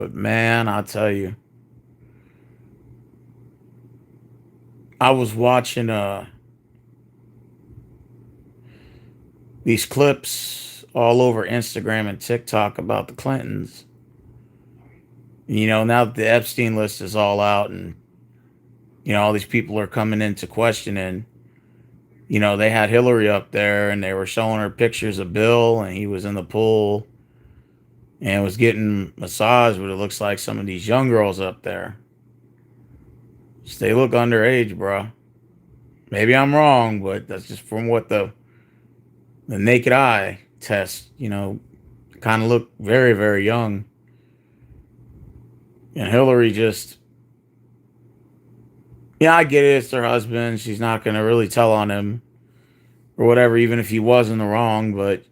But man, I'll tell you, I was watching these clips all over Instagram and TikTok about the Clintons. You know, now that the Epstein list is all out and all these people are coming into questioning. They had Hillary up there and they were showing her pictures of Bill and he was in the pool and was getting massaged, but it looks like some of these young girls up there. Just they look underage, bro. Maybe I'm wrong, but that's just from what the naked eye test, kind of look very, very young. And Hillary just, yeah, I get it. It's her husband. She's not going to really tell on him or whatever, even if he was in the wrong. But,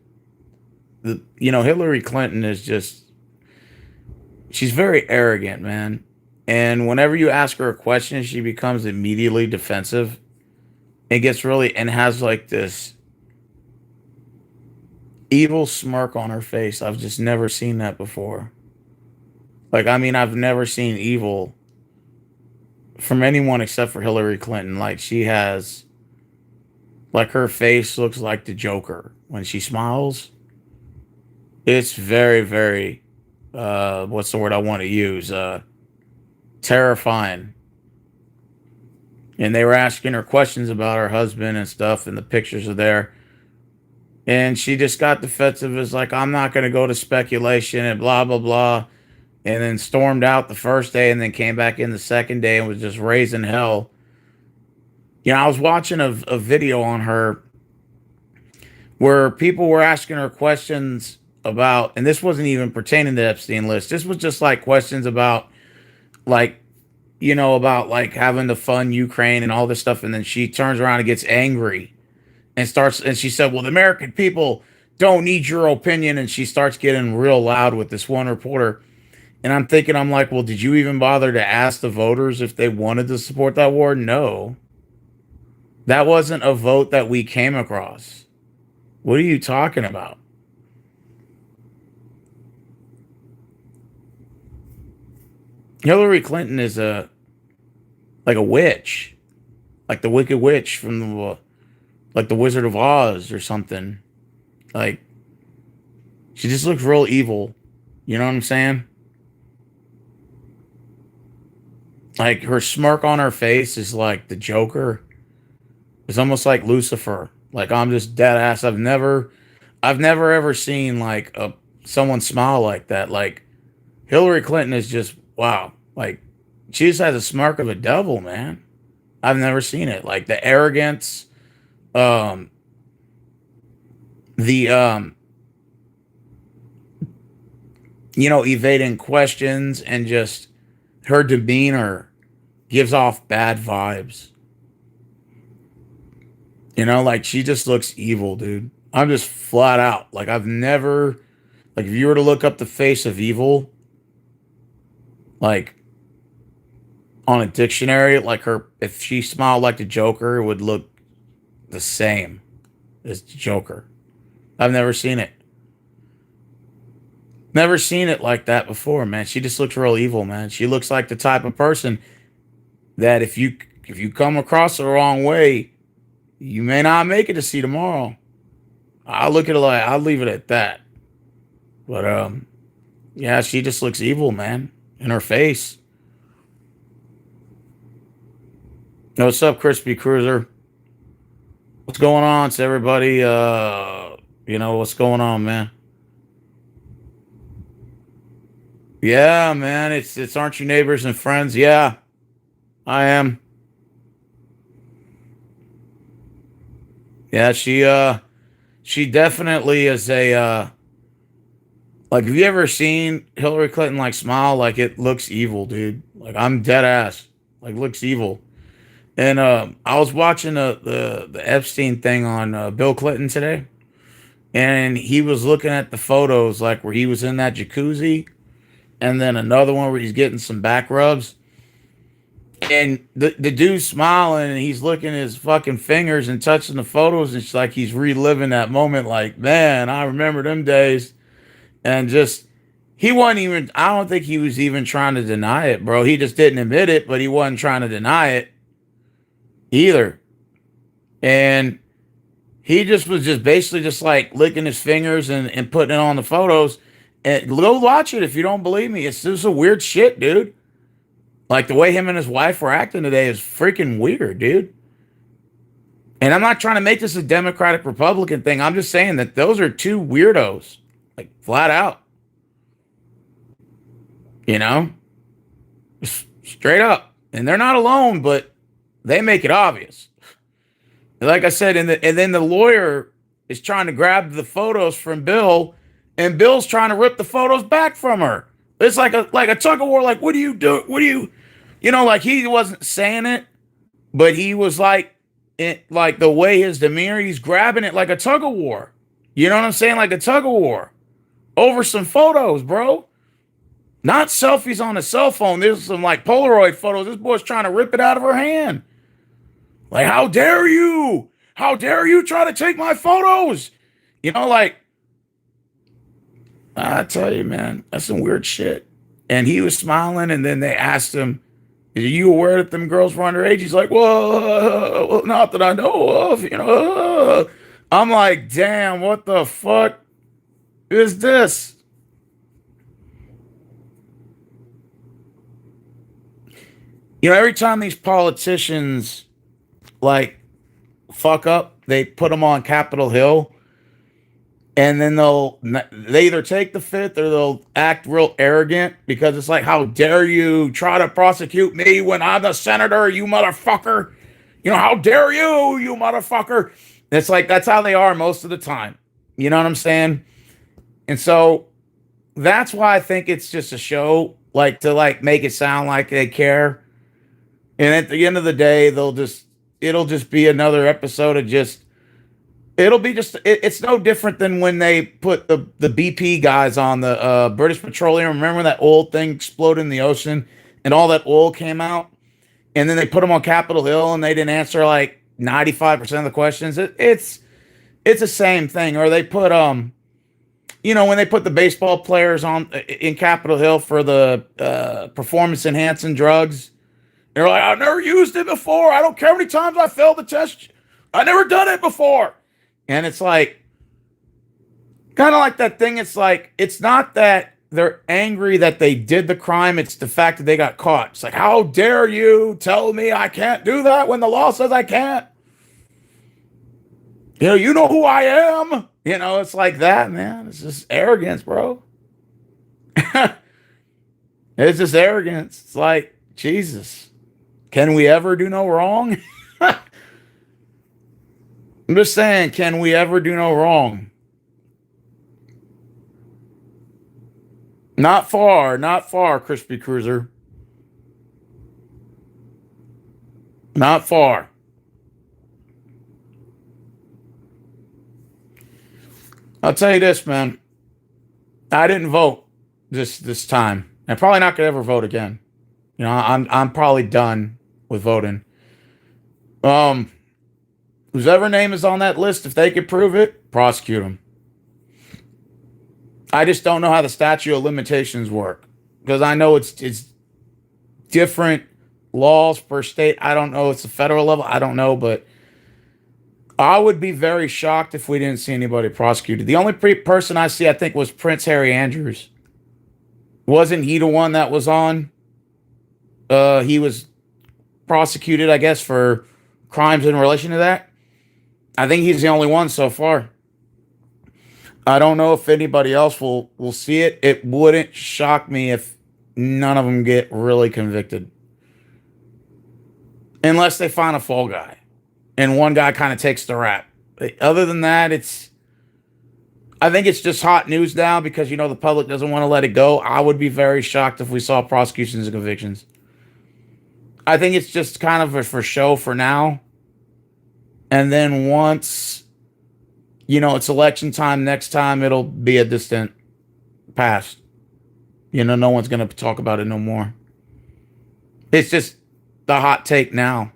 Hillary Clinton is just, she's very arrogant, man. And whenever you ask her a question, she becomes immediately defensive. It gets really, and has like this evil smirk on her face. I've just never seen that before. Like, I mean, I've never seen evil from anyone except for Hillary Clinton. Like, she has, like, her face looks like the Joker when she smiles. It's very, very, what's the word I want to use? Terrifying. And they were asking her questions about her husband and stuff, and the pictures are there. And she just got defensive as like, I'm not going to go to speculation and blah, blah, blah. And then stormed out the first day and then came back in the second day and was just raising hell. I was watching a video on her where people were asking her questions about, and this wasn't even pertaining to the Epstein list. This was just like questions about, like, about like having to fund Ukraine and all this stuff. And then she turns around and gets angry and she said, well, the American people don't need your opinion. And she starts getting real loud with this one reporter. And I'm thinking, I'm like, well, did you even bother to ask the voters if they wanted to support that war? No. That wasn't a vote that we came across. What are you talking about? Hillary Clinton is like a witch, like the Wicked Witch from like the Wizard of Oz or something. Like, she just looks real evil. You know what I'm saying? Like, her smirk on her face is like the Joker. It's almost like Lucifer. Like, I'm just dead ass. I've never ever seen like someone smile like that. Like, Hillary Clinton is just wow. Like, she just has a smirk of a devil, man. I've never seen it. Like the arrogance, um, the evading questions, and just her demeanor gives off bad vibes. Like, she just looks evil, dude. I'm just flat out. Like, I've never, like, if you were to look up the face of evil, like, on a dictionary, like if she smiled like the Joker, it would look the same as the Joker. I've never seen it. Never seen it like that before, man. She just looks real evil, man. She looks like the type of person that if you come across the wrong way, you may not make it to see tomorrow. I'll look at it like I'll leave it at that. But yeah, she just looks evil, man, in her face. What's up, Crispy Cruiser? What's going on to everybody? What's going on, man? Yeah, man, it's aren't you neighbors and friends? Yeah, I am. Yeah, she definitely is a like, have you ever seen Hillary Clinton like smile? Like, it looks evil, dude. Like, I'm dead ass. Like, looks evil. And I was watching the Epstein thing on Bill Clinton today, and he was looking at the photos like where he was in that jacuzzi, and then another one where he's getting some back rubs. And the dude's smiling and he's licking his fucking fingers and touching the photos, and it's like he's reliving that moment. Like, man, I remember them days. And just He wasn't even, I don't think he was even trying to deny it, bro. He just didn't admit it, but he wasn't trying to deny it either. And he just was just basically just like licking his fingers and putting it on the photos. And go watch it if you don't believe me. It's just a weird shit, dude. Like the way him and his wife were acting today is freaking weird, dude. And I'm not trying to make this a Democratic Republican thing. I'm just saying that those are two weirdos, like flat out. You know, straight up. And they're not alone, but they make it obvious. Like I said, and then the lawyer is trying to grab the photos from Bill, and Bill's trying to rip the photos back from her. It's like a tug of war. Like, what do you do? What do you, like he wasn't saying it, but he was like, like the way his demeanor, he's grabbing it like a tug of war. You know what I'm saying? Like a tug of war over some photos, bro. Not selfies on a cell phone. There's some like Polaroid photos. This boy's trying to rip it out of her hand. Like, how dare you? How dare you try to take my photos? Like, I tell you, man, that's some weird shit. And he was smiling, and then they asked him, are you aware that them girls were underage? He's like, well, not that I know of, I'm like, damn, what the fuck is this? Every time these politicians like fuck up, they put them on Capitol Hill, and then they either take the fifth or they'll act real arrogant because it's like, how dare you try to prosecute me when I'm the senator, you motherfucker? How dare you motherfucker? It's like, that's how they are most of the time. You know what I'm saying? And so that's why I think it's just a show, like to like make it sound like they care. And at the end of the day, it'll just be another episode of it's no different than when they put the BP guys on the British Petroleum. Remember that oil thing exploded in the ocean and all that oil came out? And then they put them on Capitol Hill and they didn't answer like 95% of the questions. It's the same thing. Or they put, when they put the baseball players on in Capitol Hill for the performance enhancing drugs. They're like, I've never used it before. I don't care how many times I failed the test. I never done it before. And it's like, kind of like that thing. It's like, it's not that they're angry that they did the crime. It's the fact that they got caught. It's like, how dare you tell me I can't do that when the law says I can't? You know who I am. It's like that, man. It's just arrogance, bro. It's just arrogance. It's like, Jesus. Can we ever do no wrong? I'm just saying, can we ever do no wrong? Not far, Crispy Cruiser. Not far. I'll tell you this, man. I didn't vote this time. I'm probably not gonna ever vote again. I'm probably done with voting. Whose ever name is on that list, if they could prove it, prosecute them. I just don't know how the statute of limitations work, because I know it's different laws per state. I don't know. It's a federal level. I don't know, but I would be very shocked if we didn't see anybody prosecuted. The only person I see, I think, was Prince Harry Andrews. Wasn't he the one that was on? He was prosecuted, I guess, for crimes in relation to that. I think he's the only one so far. I don't know if anybody else will see it. It wouldn't shock me if none of them get really convicted. Unless they find a fall guy. And one guy kind of takes the rap. Other than that, I think it's just hot news now because, the public doesn't want to let it go. I would be very shocked if we saw prosecutions and convictions. I think it's just kind of for show for now. And then once, it's election time, next time it'll be a distant past. No one's going to talk about it no more. It's just the hot take now.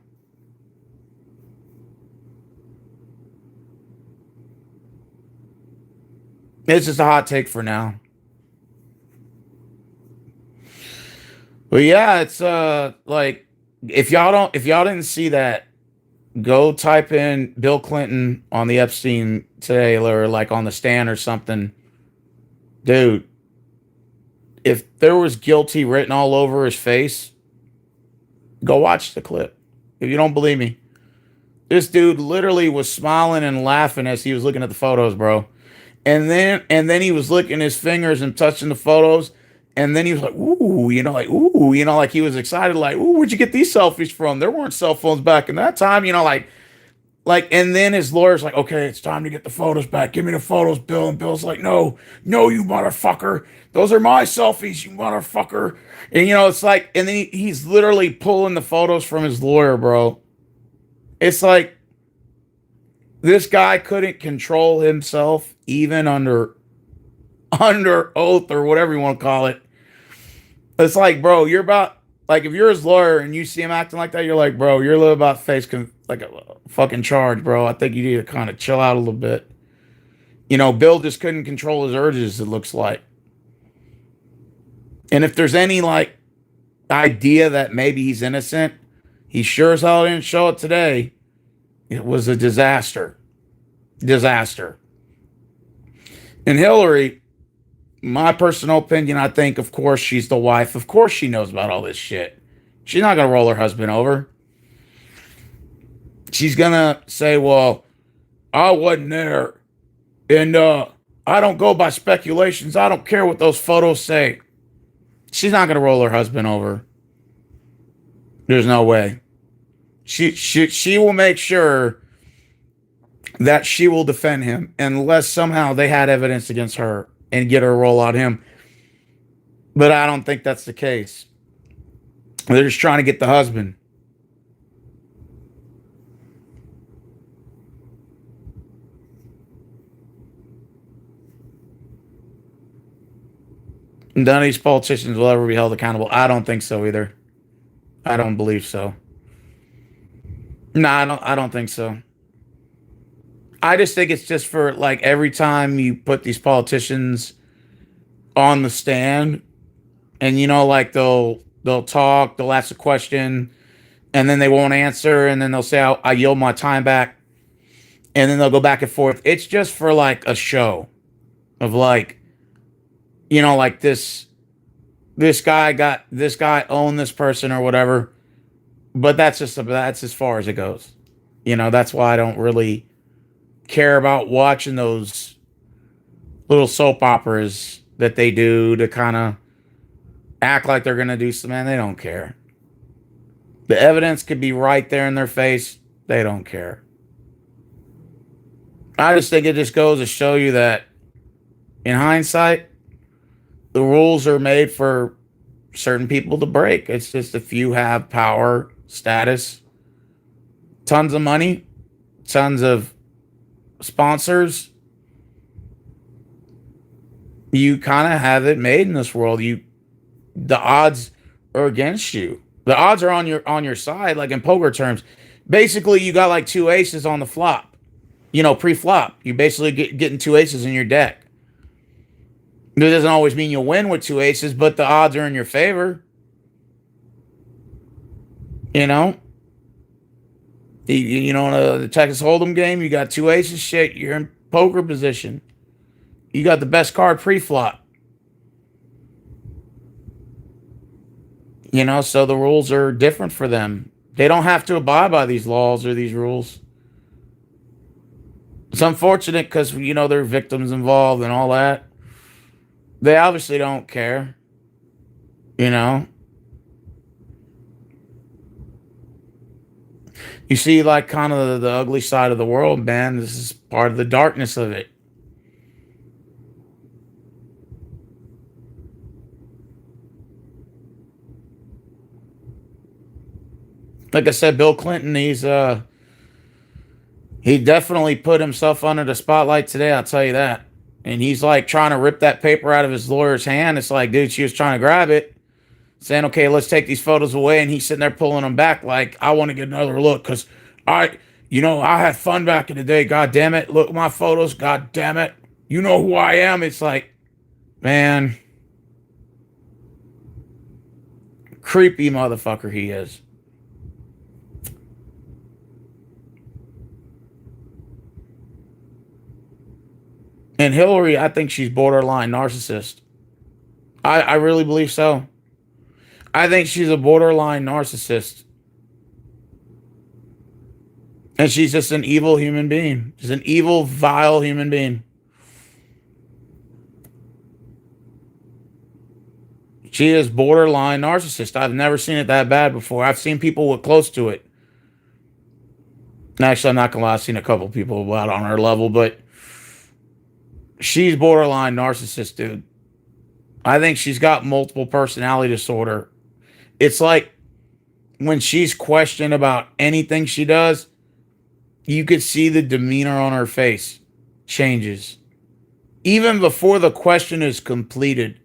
It's just a hot take for now. But yeah, it's like if y'all didn't see that, go type in Bill Clinton on the Epstein today or like on the stand or something. Dude, if there was guilty written all over his face, go watch the clip. If you don't believe me, this dude literally was smiling and laughing as he was looking at the photos, bro. And then he was licking his fingers and touching the photos. And then he was like, ooh, like he was excited, like, ooh, where'd you get these selfies from? There weren't cell phones back in that time, and then his lawyer's like, okay, it's time to get the photos back. Give me the photos, Bill. And Bill's like, no, no, you motherfucker. Those are my selfies, you motherfucker. And it's like, and then he's literally pulling the photos from his lawyer, bro. It's like this guy couldn't control himself even under oath or whatever you want to call it. It's like, bro, you're about like if you're his lawyer and you see him acting like that, you're like, bro, you're a little about to face like a fucking charge, bro. I think you need to kind of chill out a little bit. Bill just couldn't control his urges, it looks like. And if there's any like idea that maybe he's innocent, he sure as hell didn't show it today. It was a disaster. Disaster. And Hillary, my personal opinion, I think, of course, she's the wife. Of course, she knows about all this shit. She's not going to roll her husband over. She's going to say, well, I wasn't there. And I don't go by speculations. I don't care what those photos say. She's not going to roll her husband over. There's no way. She will make sure that she will defend him unless somehow they had evidence against her and get her to roll out him. But I don't think that's the case. They're just trying to get the husband. None of these politicians will ever be held accountable. I don't think so either. I don't believe so. No, I don't think so. I just think it's just for like every time you put these politicians on the stand and like they'll talk, they'll ask a question and then they won't answer and then they'll say I yield my time back and then they'll go back and forth. It's just for like a show of like like this guy owned this person or whatever. But that's as far as it goes. That's why I don't really care about watching those little soap operas that they do to kind of act like they're going to do something. Man, they don't care. The evidence could be right there in their face. They don't care. I just think it just goes to show you that in hindsight, the rules are made for certain people to break. It's just if you have power, status, tons of money, tons of sponsors, you kind of have it made in this world. The odds are against you. The odds are on your side, like in poker terms. Basically, you got like two aces on the flop. Pre-flop. You basically getting two aces in your deck. It doesn't always mean you'll win with two aces, but the odds are in your favor. In the Texas Hold'em game, you got two aces. Shit, you're in poker position. You got the best card pre-flop. So the rules are different for them. They don't have to abide by these laws or these rules. It's unfortunate because, there are victims involved and all that. They obviously don't care. You see, like, kind of the ugly side of the world, man. This is part of the darkness of it. Like I said, Bill Clinton, he definitely put himself under the spotlight today, I'll tell you that. And he's like trying to rip that paper out of his lawyer's hand. It's like, dude, she was trying to grab it, saying, okay, let's take these photos away. And he's sitting there pulling them back like, I want to get another look because I had fun back in the day. God damn it. Look at my photos. God damn it. You know who I am. It's like, man, Creepy motherfucker he is. And Hillary, I think she's borderline narcissist. I really believe so. I think she's a borderline narcissist. And she's just an evil human being. She's an evil, vile human being. She is borderline narcissist. I've never seen it that bad before. I've seen people with close to it. Actually, I'm not gonna lie, I've seen a couple people about on her level, but she's borderline narcissist, dude. I think she's got multiple personality disorder. It's like when she's questioned about anything she does, you could see the demeanor on her face changes. Even before the question is completed,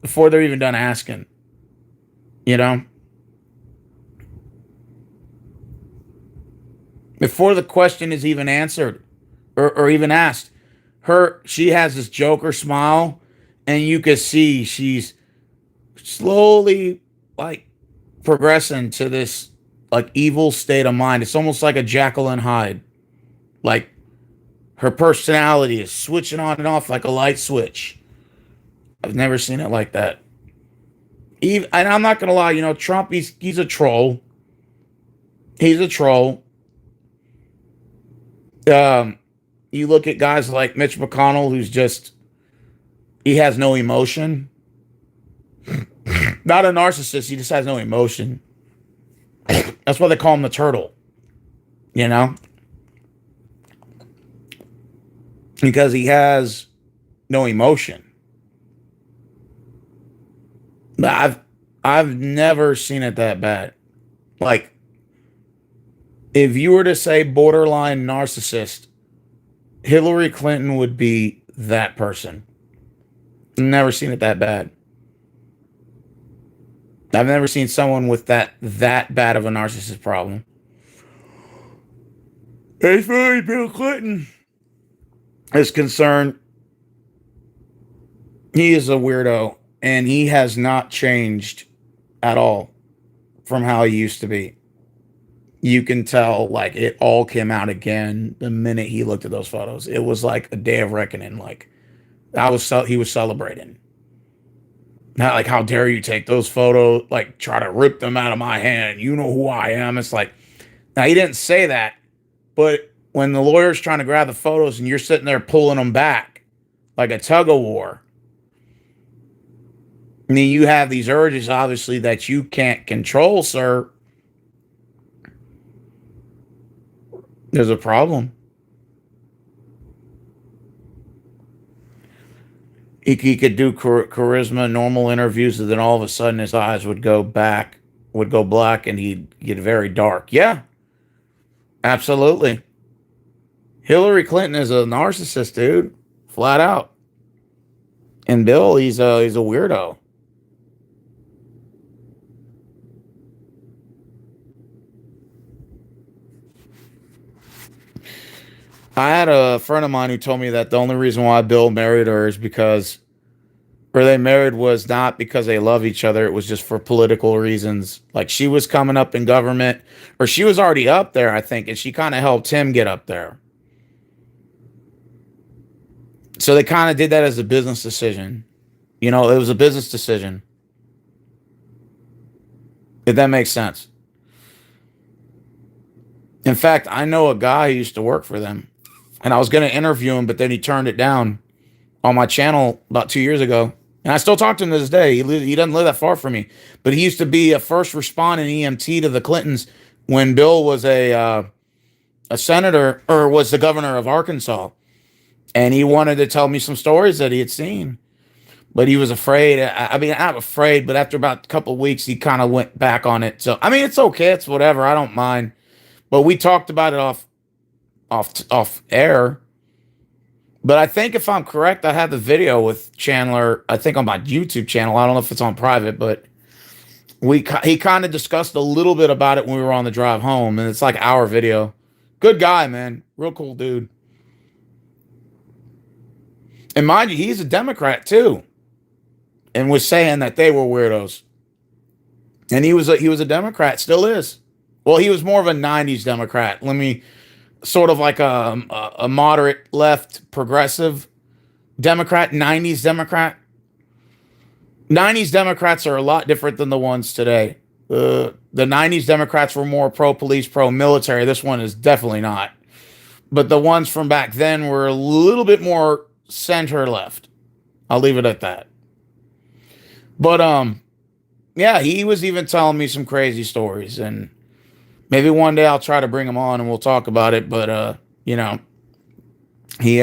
before they're even done asking. You know? Before the question is even answered or even asked, she has this Joker smile, and you can see she's slowly like progressing to this like evil state of mind. It's almost like a Jekyll and Hyde. Like her personality is switching on and off like a light switch. I've never seen it like that. And I'm not gonna lie, Trump, he's a troll. He's a troll. You look at guys like Mitch McConnell, he has no emotion. Not a narcissist, he just has no emotion. That's why they call him the turtle. Because he has no emotion. I've never seen it that bad. Like, if you were to say borderline narcissist, Hillary Clinton would be that person. Never seen it that bad. I've never seen someone with that bad of a narcissist problem. As far as Bill Clinton is concerned, he is a weirdo, and he has not changed at all from how he used to be. You can tell, like, it all came out again the minute he looked at those photos. It was like a day of reckoning. Like, he was celebrating. Not like, how dare you take those photos, like, try to rip them out of my hand. You know who I am. It's like, now he didn't say that, but when the lawyer's trying to grab the photos and you're sitting there pulling them back like a tug of war, I mean, you have these urges, obviously, that you can't control, sir. There's a problem. He could do charisma, normal interviews, and then all of a sudden his eyes would go black, and he'd get very dark. Yeah, absolutely. Hillary Clinton is a narcissist, dude, flat out. And Bill, he's a weirdo. I had a friend of mine who told me that the only reason why Bill married her is they married was not because they love each other. It was just for political reasons. Like, she was coming up in government, or she was already up there, I think, and she kind of helped him get up there. So they kind of did that as a business decision. It was a business decision. If that makes sense. In fact, I know a guy who used to work for them. And I was going to interview him, but then he turned it down on my channel about 2 years ago. And I still talk to him to this day. He doesn't live that far from me. But he used to be a first responding EMT to the Clintons when Bill was a senator, or was the governor of Arkansas. And he wanted to tell me some stories that he had seen. But he was afraid. I mean, not afraid, but after about a couple of weeks, he kind of went back on it. So, I mean, it's okay. It's whatever. I don't mind. But we talked about it off air. But I think, if I'm correct, I had the video with Chandler, I think, on my YouTube channel. I don't know if it's on private, but he kind of discussed a little bit about it when we were on the drive home, and it's like our video. Good guy, man. Real cool dude. And mind you, he's a Democrat too, and was saying that they were weirdos. And he was a Democrat, still is. Well, he was more of a '90s Democrat. Let me sort of like a moderate left progressive Democrat, '90s Democrat. '90s Democrats are a lot different than the ones today. The '90s Democrats were more pro police, pro military. This one is definitely not. But the ones from back then were a little bit more center left. I'll leave it at that. But yeah, he was even telling me some crazy stories, and maybe one day I'll try to bring him on and we'll talk about it. But you know, he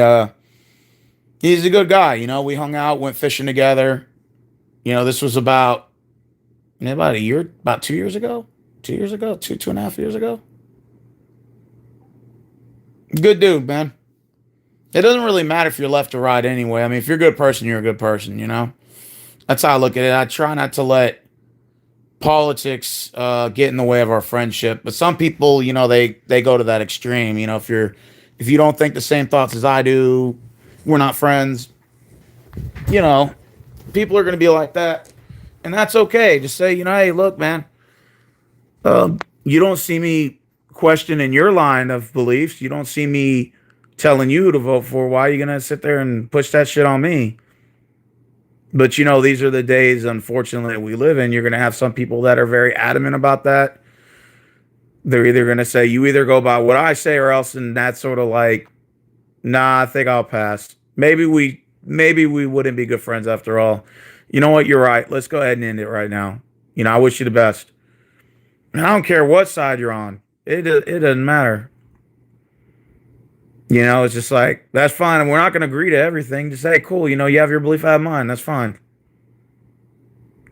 he's a good guy. You know, we hung out, went fishing together. You know, this was about a year, about 2 years ago, 2 years ago, 2.5 years ago. Good dude, man. It doesn't really matter if you're left or right anyway. I mean, if you're a good person, you're a good person, you know? That's how I look at it. I try not to let politics get in the way of our friendship. But some people, you know, they go to that extreme. You know, if you don't think the same thoughts as I do, we're not friends. You know, people are going to be like that. And that's okay. Just say, you know, hey, look, man, you don't see me questioning your line of beliefs. You don't see me telling you who to vote for. Why are you going to sit there and push that shit on me? But, you know, these are the days, unfortunately, that we live in. You're going to have some people that are very adamant about that. They're either going to say, you either go by what I say or else, and that's sort of like, nah, I think I'll pass. Maybe we wouldn't be good friends after all. You know what? You're right. Let's go ahead and end it right now. You know, I wish you the best. And I don't care what side you're on. It doesn't matter. You know, it's just like, that's fine. And we're not going to agree to everything. Just say, cool, you know, you have your belief, I have mine. That's fine.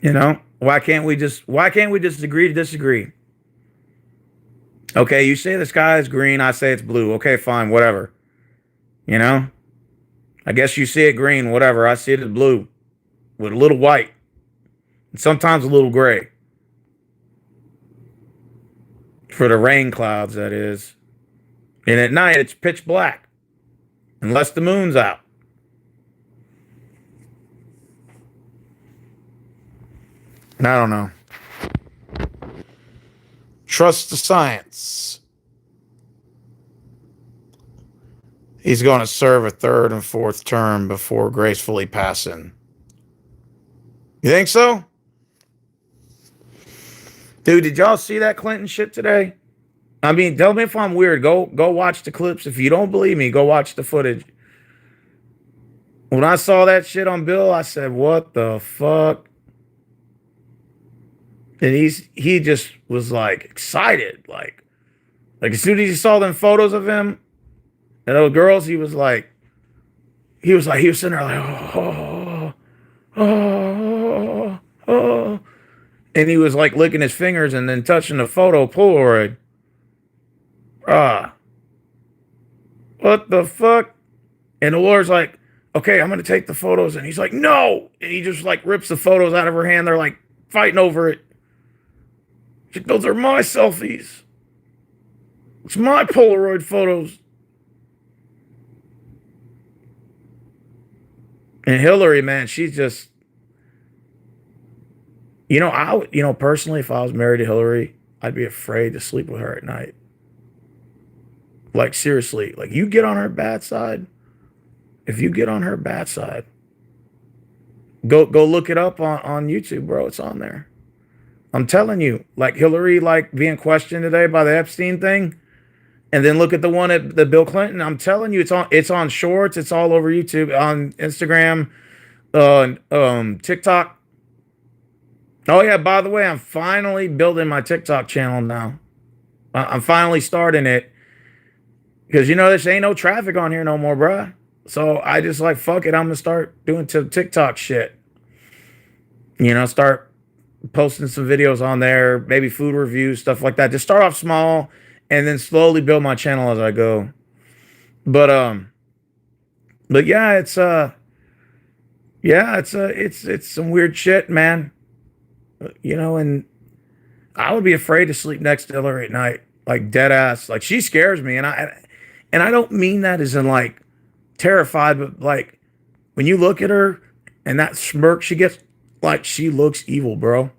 You know, why can't we just agree to disagree? Okay, you say the sky is green, I say it's blue. Okay, fine, whatever. You know, I guess you see it green, whatever. I see it as blue with a little white and sometimes a little gray. For the rain clouds, that is. And at night, it's pitch black unless the moon's out. And I don't know. Trust the science. He's going to serve a third and fourth term before gracefully passing. You think so? Dude, did y'all see that Clinton shit today? I mean, tell me if I'm weird. Go watch the clips. If you don't believe me, go watch the footage. When I saw that shit on Bill, I said, what the fuck? And he just was like excited. Like as soon as he saw them photos of him and those girls, he was sitting there like, oh. And he was like licking his fingers and then touching the photo Polaroid. What the fuck? And the lawyer's like, okay, I'm going to take the photos. And he's like, no. And he just like rips the photos out of her hand. They're like fighting over it. She's like, those are my selfies. It's my Polaroid photos. And Hillary, man, she's just, personally, if I was married to Hillary, I'd be afraid to sleep with her at night. Like, seriously, like, you get on her bad side. If you get on her bad side, go look it up on YouTube, bro. It's on there. I'm telling you, like, Hillary, like, being questioned today by the Epstein thing, and then look at the one at the Bill Clinton. I'm telling you, it's on Shorts. It's all over YouTube, on Instagram, TikTok. Oh, yeah, by the way, I'm finally building my TikTok channel now. I'm finally starting it. Because, this ain't no traffic on here no more, bruh. So I just like, fuck it. I'm going to start doing some TikTok shit. Start posting some videos on there, maybe food reviews, stuff like that. Just start off small and then slowly build my channel as I go. But yeah, it's some weird shit, man. And I would be afraid to sleep next to Hillary at night, like dead ass. Like, she scares me, and I don't mean that as in like terrified, but like when you look at her and that smirk she gets, like, she looks evil, bro.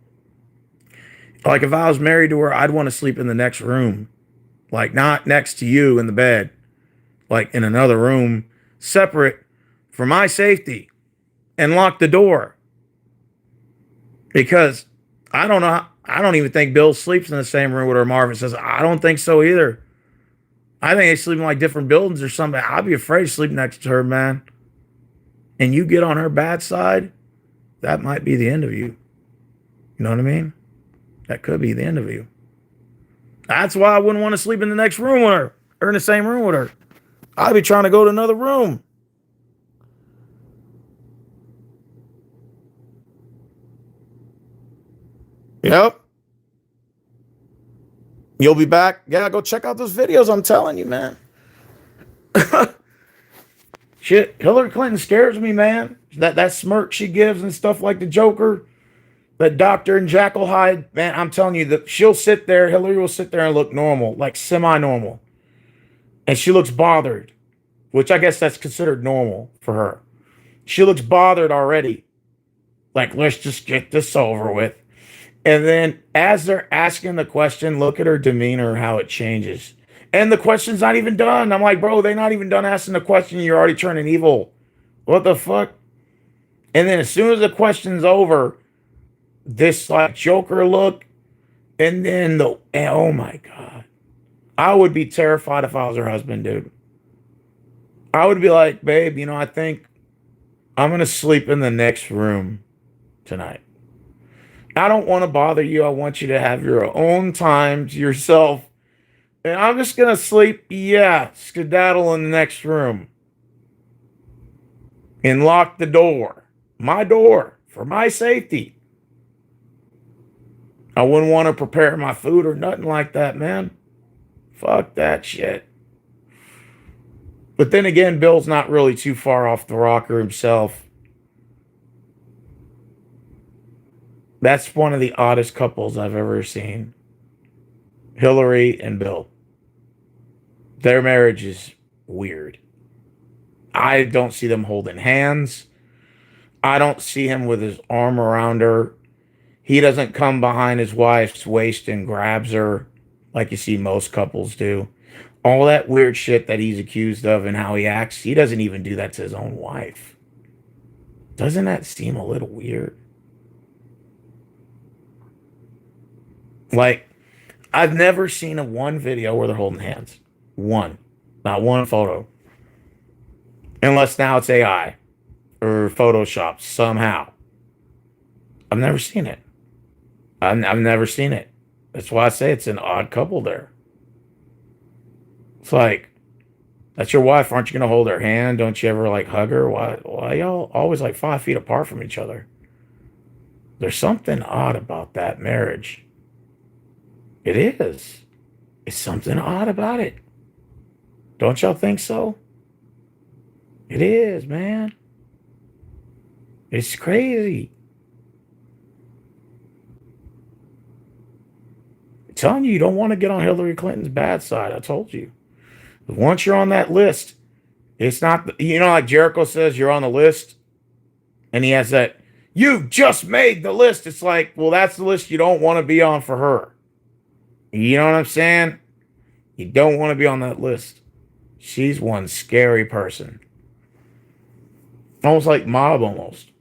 Like if I was married to her, I'd want to sleep in the next room. Like not next to you in the bed. Like in another room, separate for my safety, and lock the door. Because I don't know. I don't even think Bill sleeps in the same room with her. Marvin says, I don't think so either. I think they sleep in like different buildings or something. I'd be afraid of sleeping next to her, man. And you get on her bad side, that might be the end of you. You know what I mean? That could be the end of you. That's why I wouldn't want to sleep in the next room with her or in the same room with her. I'd be trying to go to another room. Yep. You'll be back. Yeah, go check out those videos. I'm telling you, man. Shit, Hillary Clinton scares me, man. That smirk she gives and stuff like the Joker, that Doctor and Jackal Hyde, man. I'm telling you that she'll sit there. Hillary will sit there and look normal, like semi-normal, and she looks bothered, which I guess that's considered normal for her. She looks bothered already. Like, let's just get this over with. And then as they're asking the question, look at her demeanor, how it changes. And the question's not even done. I'm like, bro, they're not even done asking the question. You're already turning evil. What the fuck? And then as soon as the question's over, this like Joker look, and then oh my God. I would be terrified if I was her husband, dude. I would be like, babe, I think I'm going to sleep in the next room tonight. I don't want to bother you. I want you to have your own time to yourself. And I'm just going to sleep, skedaddle in the next room. And lock the door. My door. For my safety. I wouldn't want to prepare my food or nothing like that, man. Fuck that shit. But then again, Bill's not really too far off the rocker himself. That's one of the oddest couples I've ever seen. Hillary and Bill. Their marriage is weird. I don't see them holding hands. I don't see him with his arm around her. He doesn't come behind his wife's waist and grabs her like you see most couples do. All that weird shit that he's accused of and how he acts, he doesn't even do that to his own wife. Doesn't that seem a little weird? Like, I've never seen one video where they're holding hands. One. Not one photo. Unless now it's AI or Photoshop somehow. I've never seen it. I've never seen it. That's why I say it's an odd couple there. It's like, that's your wife. Aren't you going to hold her hand? Don't you ever like hug her? Why y'all always like 5 feet apart from each other? There's something odd about that marriage. It is. It's something odd about it. Don't y'all think so? It is, man. It's crazy. I'm telling you, you don't want to get on Hillary Clinton's bad side. I told you. Once you're on that list, it's not, like Jericho says, you're on the list. And he has that, you just made the list. It's like, well, that's the list you don't want to be on for her. You know what I'm saying? You don't want to be on that list. She's one scary person. Almost like mob almost.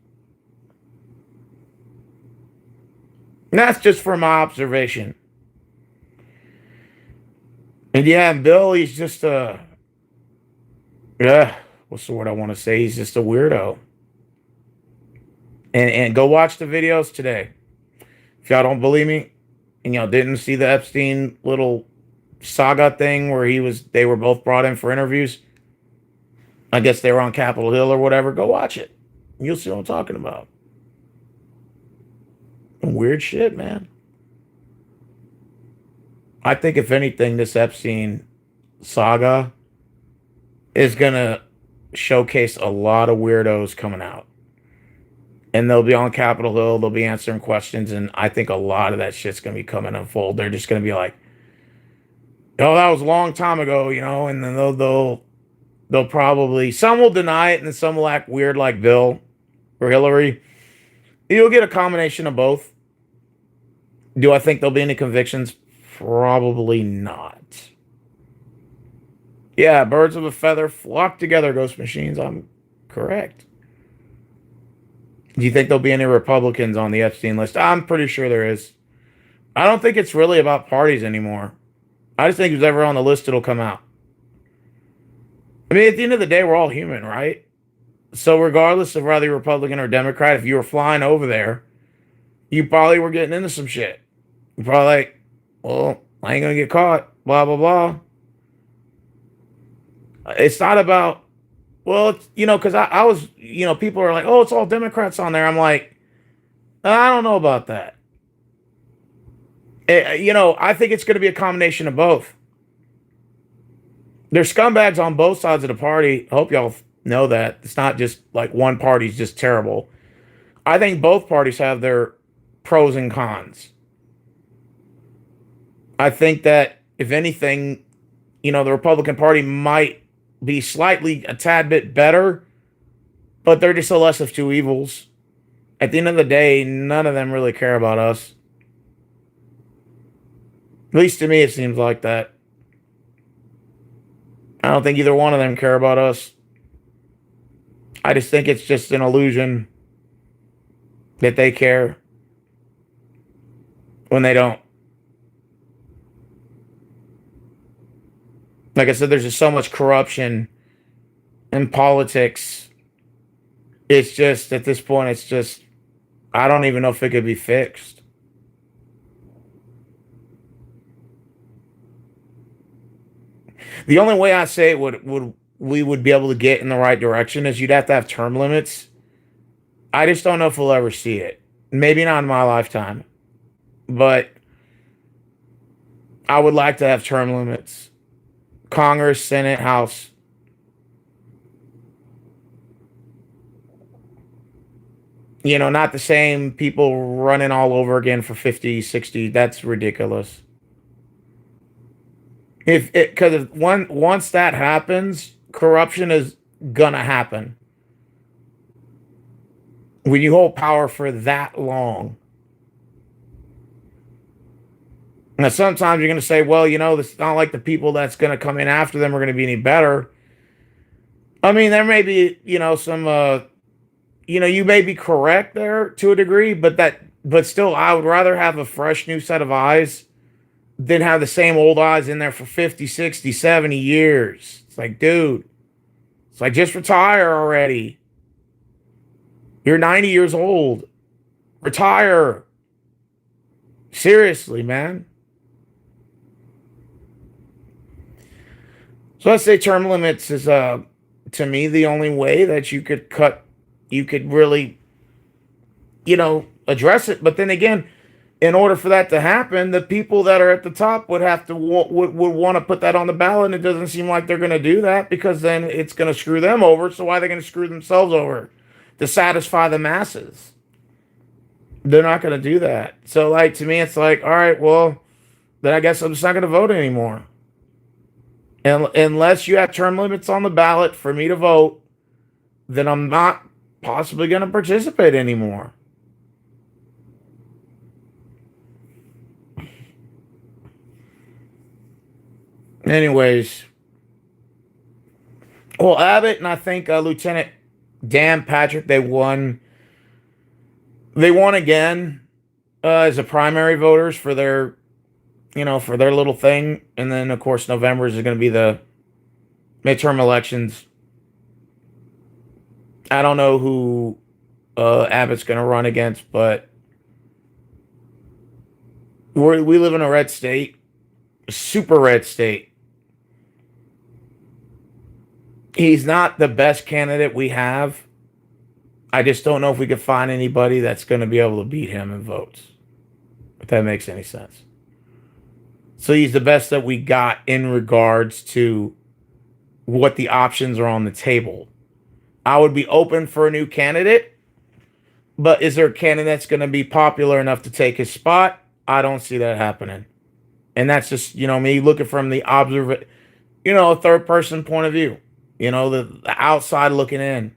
And that's just from my observation. And yeah, Bill, he's just what's the word I want to say? He's just a weirdo. And go watch the videos today. If y'all don't believe me, and y'all didn't see the Epstein little saga thing where they were both brought in for interviews. I guess they were on Capitol Hill or whatever. Go watch it. You'll see what I'm talking about. Weird shit, man. I think if anything, this Epstein saga is going to showcase a lot of weirdos coming out. And they'll be on Capitol Hill. They'll be answering questions. And I think a lot of that shit's going to be coming unfold. They're just going to be like, oh, that was a long time ago, and then they'll probably, some will deny it and then some will act weird like Bill or Hillary. You'll get a combination of both. Do I think there'll be any convictions? Probably not. Yeah, birds of a feather flock together, Ghost Machines. I'm correct. Do you think there'll be any Republicans on the Epstein list? I'm pretty sure there is. I don't think it's really about parties anymore. I just think who's ever on the list, it'll come out. I mean, at the end of the day, we're all human, right? So, regardless of whether you're Republican or Democrat, if you were flying over there, you probably were getting into some shit. You're probably like, well, I ain't gonna get caught, blah, blah, blah. It's not about, well, because I was, people are like, oh, it's all Democrats on there. I'm like, I don't know about that. I think it's going to be a combination of both. There's scumbags on both sides of the party. I hope y'all know that. It's not just like one party's just terrible. I think both parties have their pros and cons. I think that if anything, the Republican Party might be slightly a tad bit better, but they're just a less of two evils. At the end of the day, none of them really care about us. At least to me, it seems like that. I don't think either one of them care about us. I just think it's just an illusion that they care when they don't. Like I said, there's just so much corruption in politics. It's just, at this point, it's just, I don't even know if it could be fixed. The only way I say it we would be able to get in the right direction is you'd have to have term limits. I just don't know if we'll ever see it. Maybe not in my lifetime. But I would like to have term limits. Congress, Senate, House. Not the same people running all over again for 50, 60. That's ridiculous. Because once that happens, corruption is gonna happen. When you hold power for that long. Now, sometimes you're going to say, well, it's not like the people that's going to come in after them are going to be any better. I mean, there may be, some, you may be correct there to a degree, but still, I would rather have a fresh new set of eyes than have the same old eyes in there for 50, 60, 70 years. It's like, dude, it's like, just retire already. You're 90 years old. Retire. Seriously, man. So let's say term limits is, to me, the only way that you could really, address it. But then again, in order for that to happen, the people that are at the top would have to would want to put that on the ballot. And it doesn't seem like they're going to do that because then it's going to screw them over. So why are they going to screw themselves over to satisfy the masses? They're not going to do that. So, like, to me, it's like, all right, well, then I guess I'm just not going to vote anymore. And unless you have term limits on the ballot for me to vote, then I'm not possibly going to participate anymore. Anyways, well, Abbott and I think Lieutenant Dan Patrick, they won. They won again as the primary voters for their, for their little thing, and then of course November is going to be the midterm elections. I don't know who Abbott's going to run against, but we live in a red state, a super red state. He's not the best candidate we have. I just don't know if we could find anybody that's going to be able to beat him in votes. If that makes any sense. So he's the best that we got in regards to what the options are on the table. I would be open for a new candidate, but is there a candidate that's going to be popular enough to take his spot? I don't see that happening. And that's just, me looking from the a third person point of view. The outside looking in.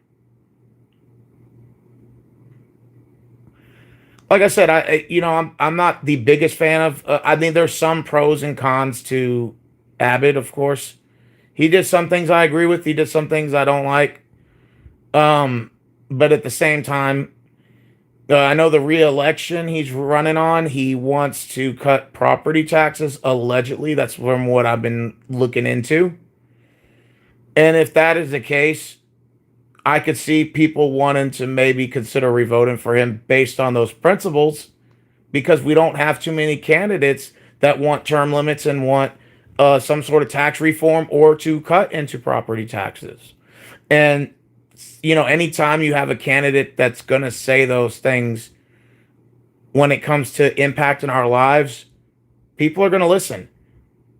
like I said, I'm not the biggest fan of. I mean, there's some pros and cons to Abbott, of course. He did some things I agree with. He did some things I don't like. Um, but at the same time, I know the re-election he's running on. He wants to cut property taxes. Allegedly, that's from what I've been looking into. And if that is the case, I could see people wanting to maybe consider revoting for him based on those principles, because we don't have too many candidates that want term limits and want some sort of tax reform or to cut into property taxes. And, anytime you have a candidate that's going to say those things when it comes to impacting our lives, people are going to listen.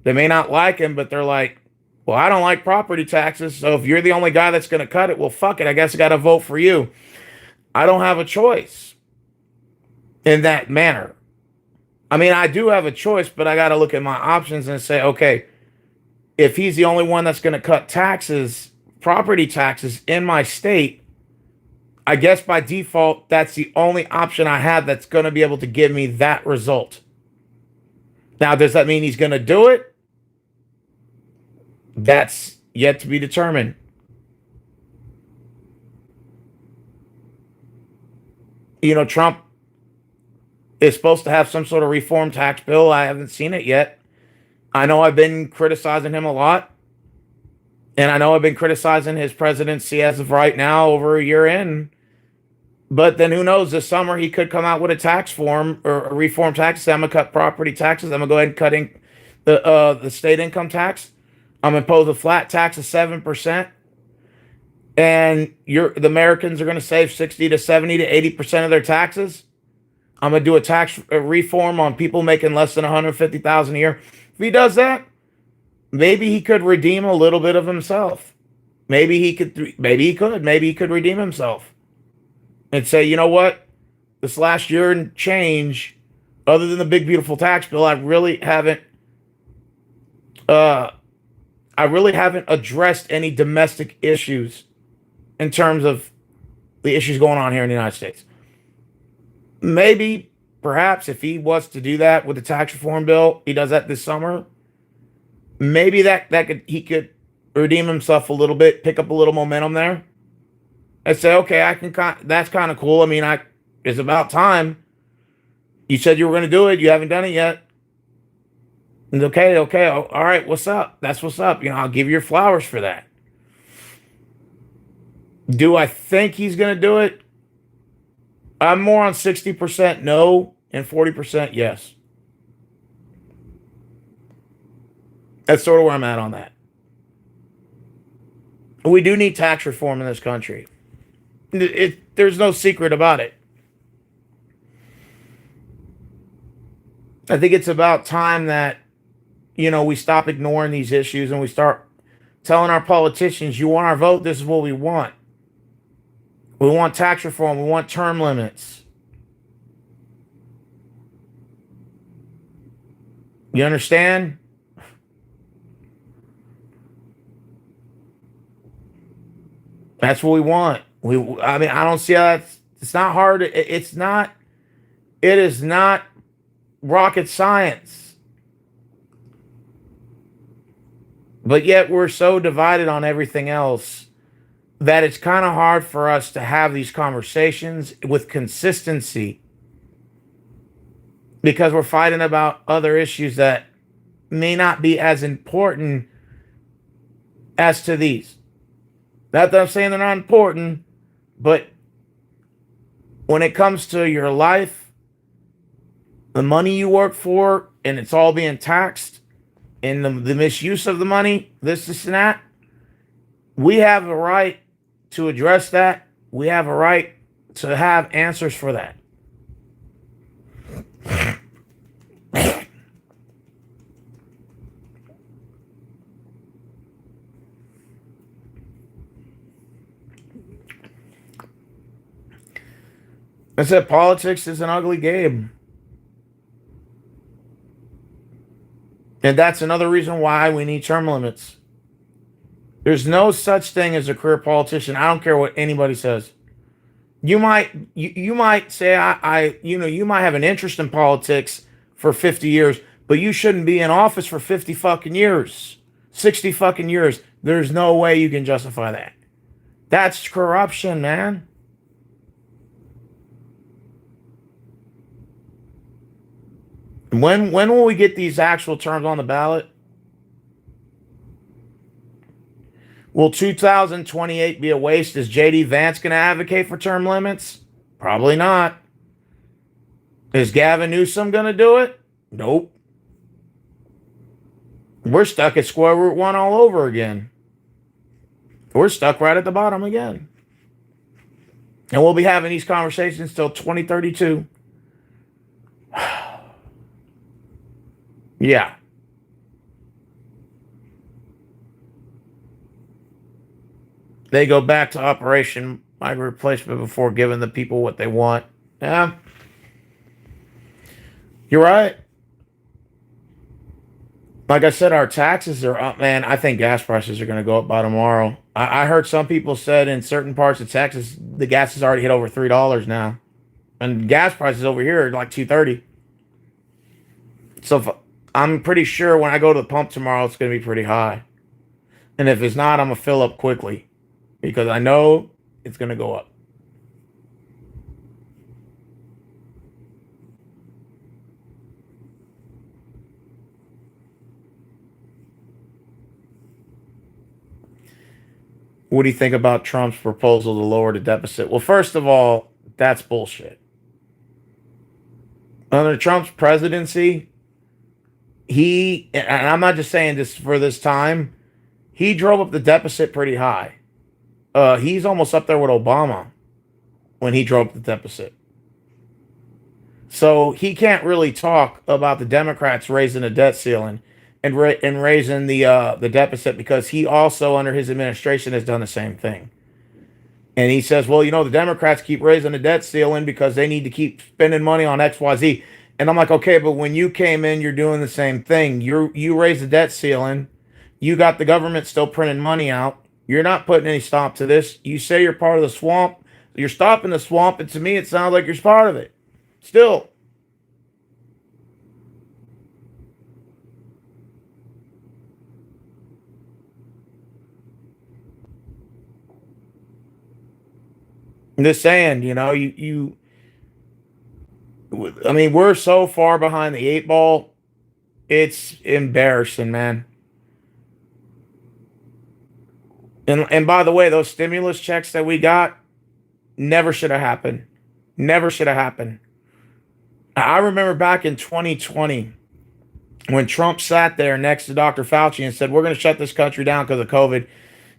They may not like him, but they're like, well, I don't like property taxes. So if you're the only guy that's going to cut it, well, fuck it. I guess I got to vote for you. I don't have a choice in that manner. I mean, I do have a choice, but I got to look at my options and say, okay, if he's the only one that's going to cut taxes, property taxes in my state, I guess by default, that's the only option I have that's going to be able to give me that result. Now, does that mean he's going to do it? That's yet to be determined. Trump is supposed to have some sort of reform tax bill. I haven't seen it yet. I know I've been criticizing him a lot. And I know I've been criticizing his presidency as of right now, over a year in. But then who knows? This summer he could come out with a tax form or a reform tax. Say, I'm gonna cut property taxes. I'm gonna go ahead and cutting the state income tax. I'm gonna impose a flat tax of 7%, and the Americans are gonna save 60 to 70 to 80% of their taxes. I'm gonna do a tax reform on people making less than 150,000 a year. If he does that, maybe he could redeem a little bit of himself. Maybe he could. Maybe he could redeem himself and say, you know what? This last year and change, other than the big beautiful tax bill, I really haven't addressed any domestic issues in terms of the issues going on here in the United States. Maybe, perhaps, if he was to do that with the tax reform bill, he does that this summer. Maybe he could redeem himself a little bit, pick up a little momentum there, and say, okay, that's kind of cool. I mean, it's about time. You said you were going to do it. You haven't done it yet. And okay, all right, what's up? That's what's up. I'll give you your flowers for that. Do I think he's going to do it? I'm more on 60% no and 40% yes. That's sort of where I'm at on that. We do need tax reform in this country. There's no secret about it. I think it's about time that, we stop ignoring these issues and we start telling our politicians, you want our vote? This is what we want. We want tax reform. We want term limits. You understand? That's what we want. I mean, I don't see how it's not hard. It is not rocket science. But yet we're so divided on everything else that it's kind of hard for us to have these conversations with consistency, because we're fighting about other issues that may not be as important as to these. Not that I'm saying they're not important, but when it comes to your life, the money you work for, and it's all being taxed, and the misuse of the money, this and that, we have a right to address that. We have a right to have answers for that. I said politics is an ugly game. And that's another reason why we need term limits. There's no such thing as a career politician. I don't care what anybody says. You might say you might have an interest in politics for 50 years, but you shouldn't be in office for 50 fucking years. 60 fucking years. There's no way you can justify that. That's corruption, man. When will we get these actual terms on the ballot? Will 2028 be a waste? Is JD Vance going to advocate for term limits? Probably not. Is Gavin Newsom going to do it? Nope. We're stuck at square root one all over again. We're stuck right at the bottom again. And we'll be having these conversations till 2032. Yeah. They go back to Operation Migrant Replacement before giving the people what they want. Yeah. You're right. Like I said, our taxes are up, man. I think gas prices are going to go up by tomorrow. I heard some people said in certain parts of Texas, the gas has already hit over $3 now. And gas prices over here are like 230. So I'm pretty sure when I go to the pump tomorrow, it's going to be pretty high. And if it's not, I'm going to fill up quickly because I know it's going to go up. What do you think about Trump's proposal to lower the deficit? Well, first of all, that's bullshit. Under Trump's presidency, and I'm not just saying this for this time, he drove up the deficit pretty high. He's almost up there with Obama when he drove up the deficit. So he can't really talk about the Democrats raising the debt ceiling and raising the deficit because he also under his administration has done the same thing. And he says, well, the Democrats keep raising the debt ceiling because they need to keep spending money on XYZ. And I'm like, okay, but when you came in, you're doing the same thing. You raised the debt ceiling. You got the government still printing money out. You're not putting any stop to this. You say you're part of the swamp. You're stopping the swamp. And to me, it sounds like you're part of it. Still. I'm just saying, I mean, we're so far behind the eight ball. It's embarrassing, man. And by the way, those stimulus checks that we got never should have happened. Never should have happened. I remember back in 2020 when Trump sat there next to Dr. Fauci and said, "We're going to shut this country down because of COVID,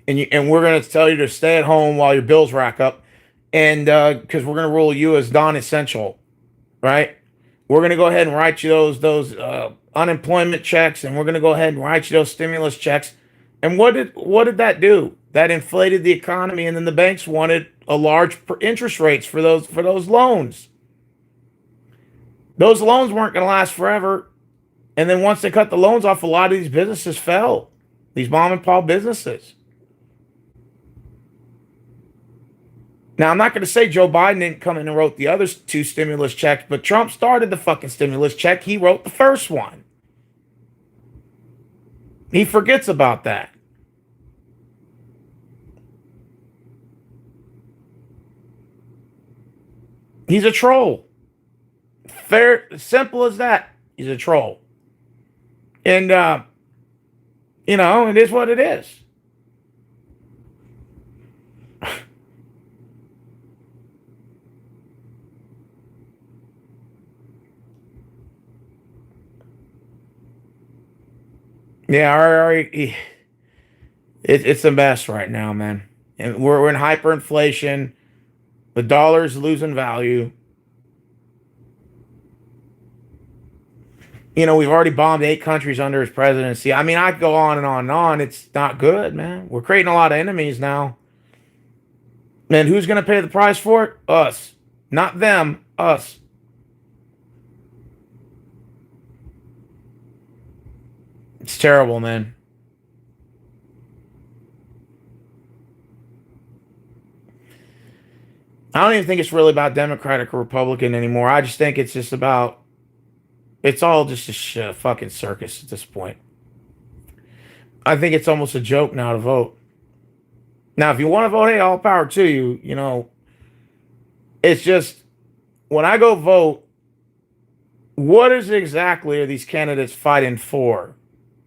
and we're going to tell you to stay at home while your bills rack up, and because we're going to rule you as non-essential, right? We're going to go ahead and write you those unemployment checks, and we're going to go ahead and write you those stimulus checks." And what did that do? That inflated the economy, and then the banks wanted a large interest rates for those loans. Those loans weren't going to last forever, and then once they cut the loans off, a lot of these businesses fell. These mom and pop businesses. Now, I'm not going to say Joe Biden didn't come in and wrote the other two stimulus checks, but Trump started the fucking stimulus check. He wrote the first one. He forgets about that. He's a troll. Fair, simple as that. He's a troll. And, it is what it is. Yeah, it's a mess right now, man. And we're in hyperinflation. The dollar's losing value. We've already bombed 8 countries under his presidency. I mean, I could go on and on and on. It's not good, man. We're creating a lot of enemies now. And who's going to pay the price for it? Us. Not them, us. It's terrible, man. I don't even think it's really about Democratic or Republican anymore. I just think it's just about, it's all just a fucking circus at this point. I think it's almost a joke now to vote. Now, if you want to vote, hey, all power to you. You know, it's just when I go vote, what is exactly are these candidates fighting for?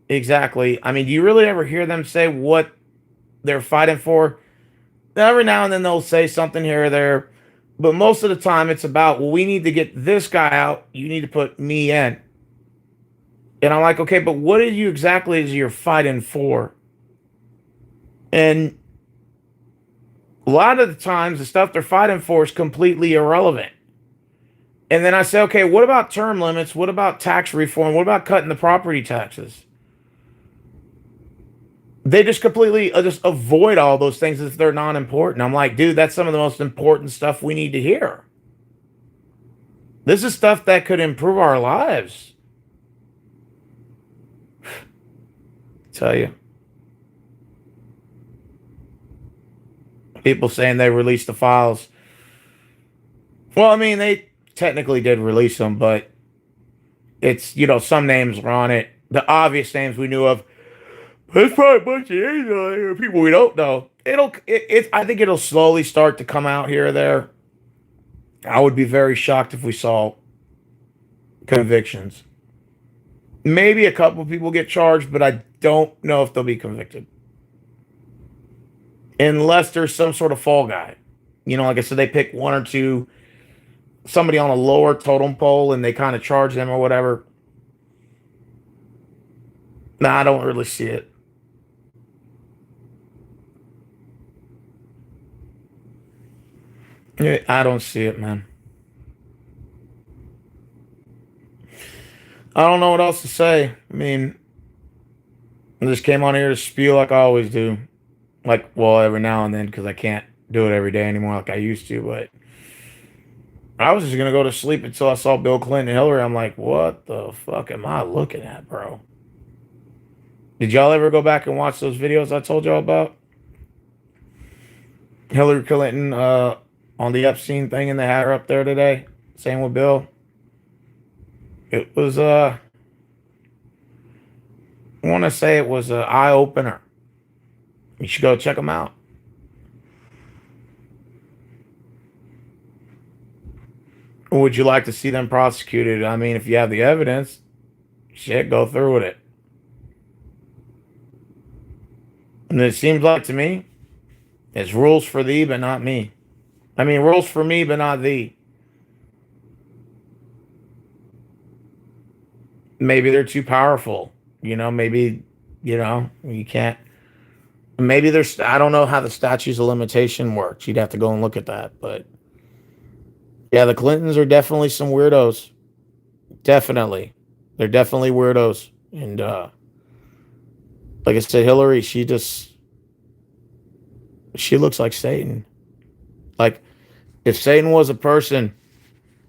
Exactly. I mean, do you really ever hear them say what they're fighting for? Every now and then they'll say something here or there, but most of the time it's about, well, we need to get this guy out. You need to put me in. And I'm like, okay, but what are you exactly is you're fighting for? And a lot of the times the stuff they're fighting for is completely irrelevant. And then I say, okay, what about term limits? What about tax reform? What about cutting the property taxes? They just completely just avoid all those things if they're not important. I'm like, dude, that's some of the most important stuff we need to hear. This is stuff that could improve our lives. Tell you. People saying they released the files. Well, I mean, they technically did release them, but it's, you know, some names are on it. The obvious names we knew of. There's probably a bunch of names people we don't know. I think it'll slowly start to come out here or there. I would be very shocked if we saw convictions. Maybe a couple people get charged, but I don't know if they'll be convicted. Unless there's some sort of fall guy. You know, like I said, they pick one or two, somebody on a lower totem pole, and they kind of charge them or whatever. No, I don't really see it. I don't see it, man. I don't know what else to say. I mean, I just came on here to spew like I always do. Like, well, every now and then, because I can't do it every day anymore like I used to. But I was just going to go to sleep until I saw Bill Clinton and Hillary. I'm like, what the fuck am I looking at, bro? Did y'all ever go back and watch those videos I told y'all about? Hillary Clinton on the Epstein thing, and they had her up there today. Same with Bill. It was, I want to say it was an eye opener. You should go check them out. Would you like to see them prosecuted? I mean, if you have the evidence, shit, go through with it. And it seems like to me, it's rules for thee, but not me. I mean, rules for me, but not thee. Maybe they're too powerful. You know, maybe, you know, you can't. Maybe there's, I don't know how the statutes of limitation works. You'd have to go and look at that. But yeah, the Clintons are definitely some weirdos. Definitely. They're definitely weirdos. And like I said, Hillary, she looks like Satan. Like, if Satan was a person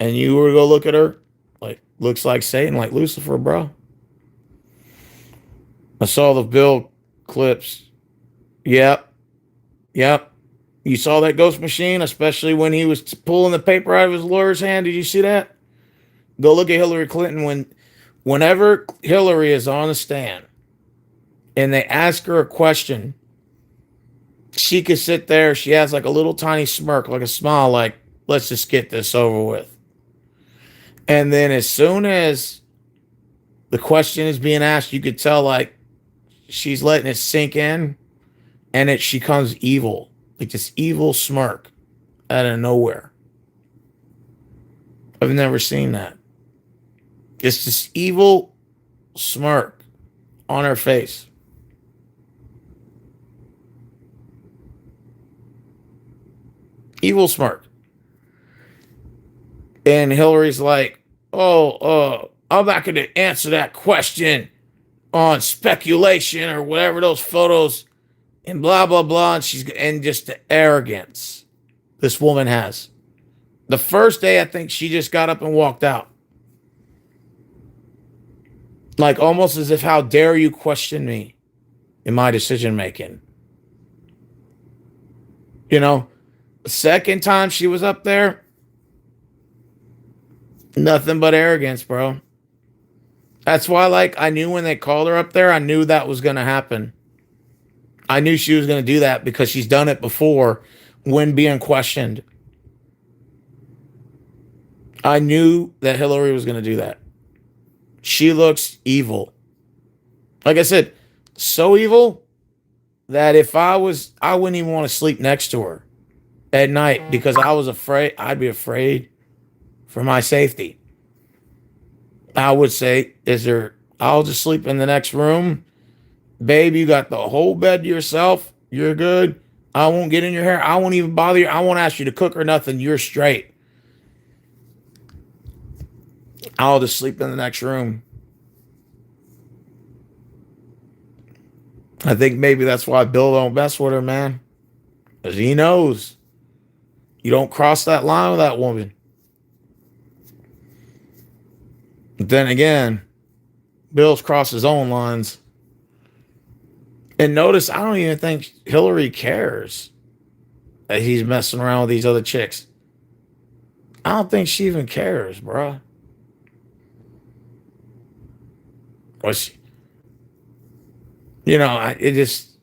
and you were to go look at her, like, looks like Satan, like Lucifer, bro. I saw the Bill clips. Yep. Yep. You saw that ghost machine, especially when he was pulling the paper out of his lawyer's hand. Did you see that? Go look at Hillary Clinton whenever Hillary is on the stand and they ask her a question, she could sit there. She has like a little tiny smirk, like a smile, like, let's just get this over with. And then as soon as the question is being asked, you could tell like she's letting it sink in, and she comes evil, like this evil smirk out of nowhere. I've never seen that. It's this evil smirk on her face. Evil smirk. And Hillary's like, I'm not going to answer that question on speculation or whatever those photos and blah, blah, blah. And just the arrogance this woman has. The first day, I think she just got up and walked out. Like almost as if, how dare you question me in my decision making? You know, Second time she was up there, nothing but arrogance, bro. That's why, like, I knew when they called her up there, I knew that was going to happen. I knew she was going to do that because she's done it before when being questioned. I knew that Hillary was going to do that. She looks evil. Like I said, so evil that if I was, I wouldn't even want to sleep next to her at night because I was afraid. I'd be afraid for my safety. I would say, I'll just sleep in the next room. Babe, you got the whole bed to yourself. You're good. I won't get in your hair. I won't even bother you. I won't ask you to cook or nothing. You're straight. I'll just sleep in the next room. I think maybe that's why Bill don't mess with her, man. Because he knows you don't cross that line with that woman. But then again, Bill's crossed his own lines. And notice, I don't even think Hillary cares that he's messing around with these other chicks. I don't think she even cares, bro. Or she, it just,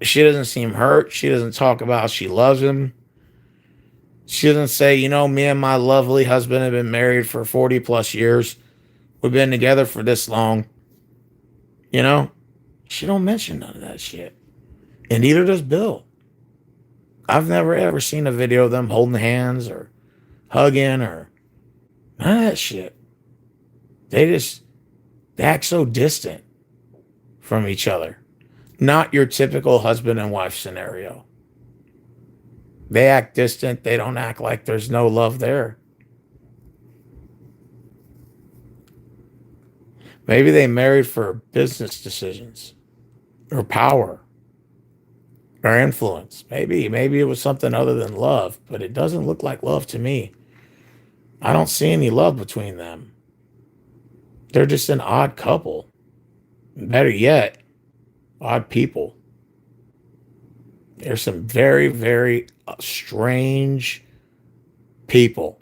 she doesn't seem hurt. She doesn't talk about how she loves him. She doesn't say, me and my lovely husband have been married for 40 plus years. We've been together for this long. She don't mention none of that shit. And neither does Bill. I've never ever seen a video of them holding hands or hugging or none of that shit. They act so distant from each other. Not your typical husband and wife scenario. They act distant. They don't act like there's no love there. Maybe they married for business decisions or power or influence. Maybe it was something other than love, but it doesn't look like love to me. I don't see any love between them. They're just an odd couple. Better yet, odd people. There's some very, very strange people.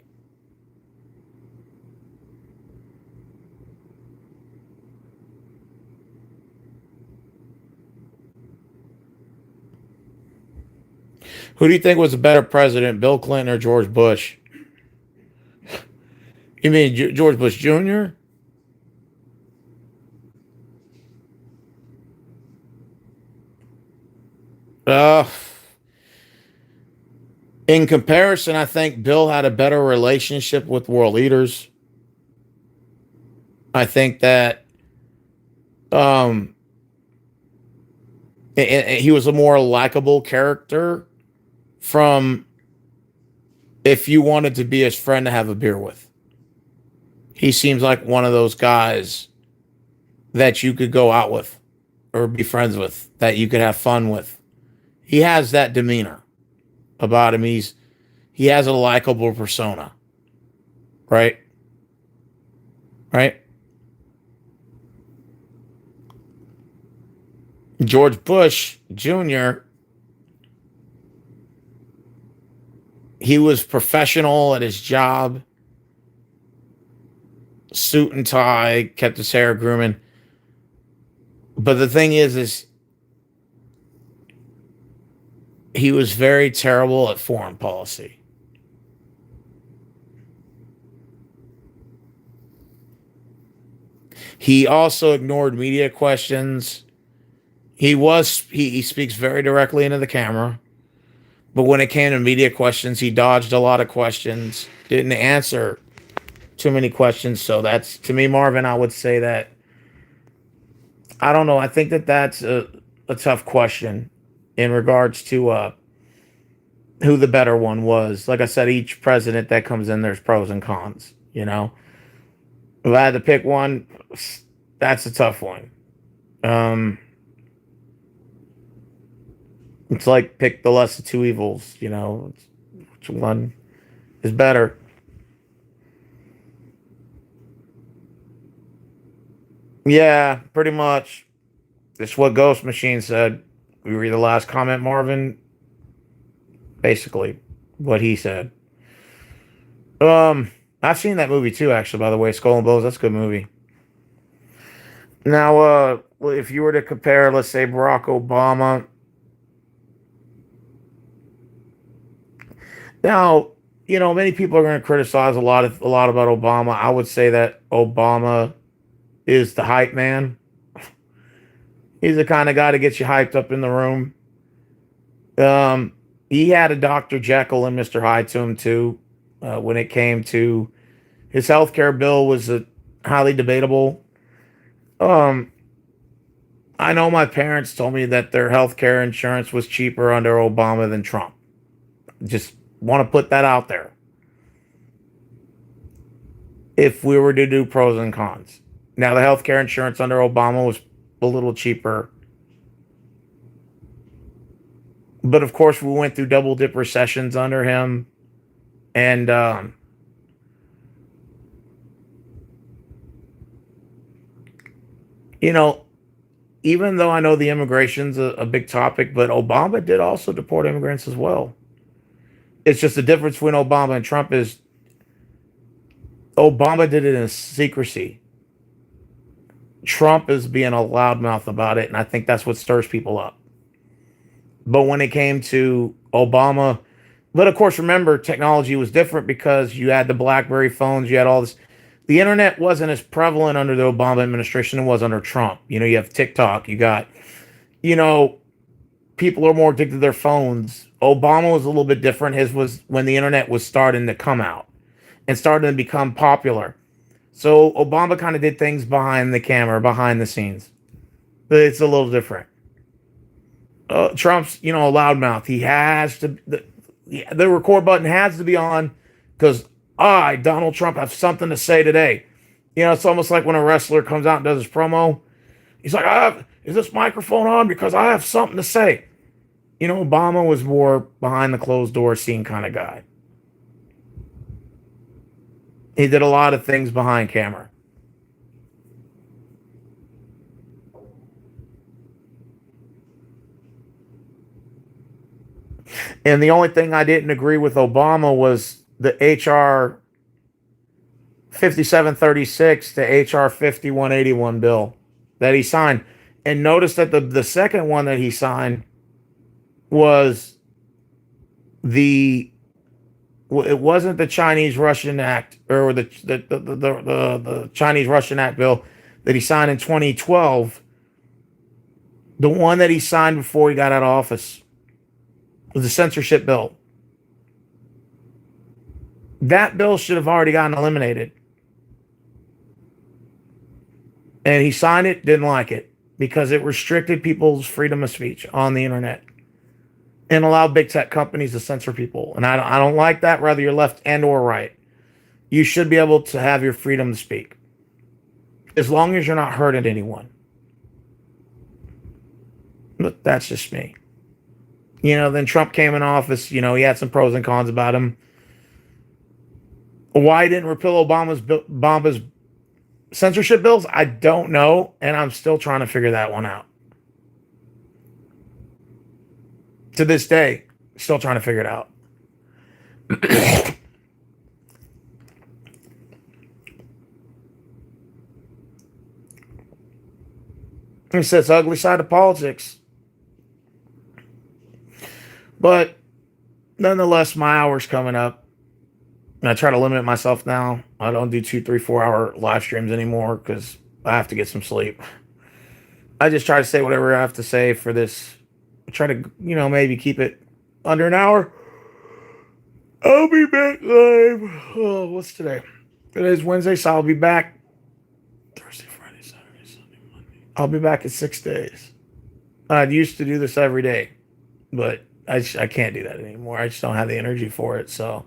Who do you think was a better president, Bill Clinton or George Bush? You mean George Bush Jr.? Uh, in comparison, I think Bill had a better relationship with world leaders. I think that um, he was a more likable character from if you wanted to be his friend to have a beer with. He seems like one of those guys that you could go out with or be friends with, that you could have fun with. He has that demeanor about him. He has a likable persona. Right? Right? George Bush Jr., he was professional at his job, suit and tie, kept his hair grooming. But the thing is he was very terrible at foreign policy. He also ignored media questions. He speaks very directly into the camera. But when it came to media questions, he dodged a lot of questions, didn't answer too many questions. So that's, to me, Marvin, I would say that, I don't know. I think that's a tough question in regards to who the better one was. Like I said, each president that comes in, there's pros and cons, If I had to pick one, that's a tough one. It's like pick the less of two evils, which one is better. Yeah, pretty much. It's what Ghost Machine said. We read the last comment, Marvin. basically, what he said. Um, I've seen that movie too, actually. By the way, Skull and Bones. That's a good movie. Now, well, if you were to compare, let's say Barack Obama. Now, many people are going to criticize a lot about Obama. I would say that Obama is the hype man. He's the kind of guy to get you hyped up in the room. Um, he had a Dr. Jekyll and Mr. Hyde to him too. When it came to his health care bill, was highly debatable. Um, I know my parents told me that their health care insurance was cheaper under Obama than Trump. Just want to put that out there. If we were to do pros and cons, now the health care insurance under Obama was a little cheaper, but of course we went through double dip recessions under him, and you know, even though I know the immigration's a big topic, but Obama did also deport immigrants as well. It's just the difference between Obama and Trump is Obama did it in secrecy. Trump is being a loudmouth about it, and I think that's what stirs people up. But when it came to Obama, but of course, remember, technology was different because you had the BlackBerry phones, you had all this. The internet wasn't as prevalent under the Obama administration it was under Trump. You have TikTok, you got, you know, people are more addicted to their phones. Obama was a little bit different. His was when the internet was starting to come out and starting to become popular. So Obama kind of did things behind the camera, behind the scenes. But it's a little different. Trump's, a loudmouth. He has to, the record button has to be on because I, Donald Trump, have something to say today. It's almost like when a wrestler comes out and does his promo. He's like, is this microphone on? Because I have something to say. Obama was more behind the closed door scene kind of guy. He did a lot of things behind camera. And the only thing I didn't agree with Obama was the HR 5736 to HR 5181 bill that he signed. And notice that the second one that he signed was the it wasn't the Chinese Russian Act or the Chinese Russian Act bill that he signed in 2012. The one that he signed before he got out of office was the censorship bill. That bill should have already gotten eliminated. And he signed it, didn't like it because it restricted people's freedom of speech on the internet and allowed big tech companies to censor people. And I don't like that, whether you're left and or right. You should be able to have your freedom to speak as long as you're not hurting anyone. But that's just me. Then Trump came in office. He had some pros and cons about him. Why he didn't repeal Obama's censorship bills, I don't know. And I'm still trying to figure that one out. To this day, still trying to figure it out. It's this ugly side of politics. But nonetheless, my hour's coming up. And I try to limit myself now. I don't do 2, 3, 4 hour live streams anymore because I have to get some sleep. I just try to say whatever I have to say for this. I try to, maybe keep it under an hour. I'll be back live. Oh, what's today? Today's Wednesday, so I'll be back Thursday, Friday, Saturday, Sunday, Monday. I'll be back in 6 days. I used to do this every day, but I can't do that anymore. I just don't have the energy for it. So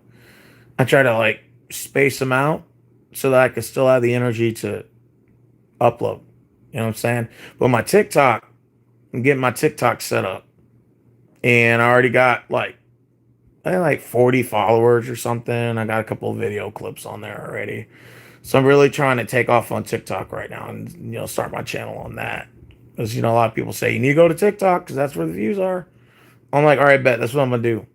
I try to space them out so that I can still have the energy to upload. You know what I'm saying? But my TikTok, I'm getting my TikTok set up. And I already got I think 40 followers or something. I got a couple of video clips on there already. So I'm really trying to take off on TikTok right now and start my channel on that. Because a lot of people say you need to go to TikTok because that's where the views are. I'm like, all right, bet that's what I'm gonna do.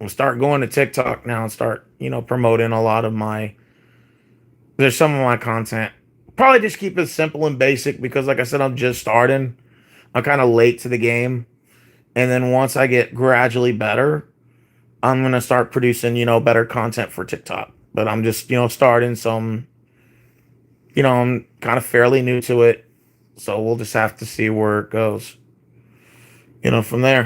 I'll start going to TikTok now and start, promoting a lot of there's some of my content. Probably just keep it simple and basic because, like I said, I'm just starting. I'm kind of late to the game. And then once I get gradually better, I'm going to start producing, better content for TikTok. But I'm just, starting. So I'm kind of fairly new to it. So we'll just have to see where it goes, from there.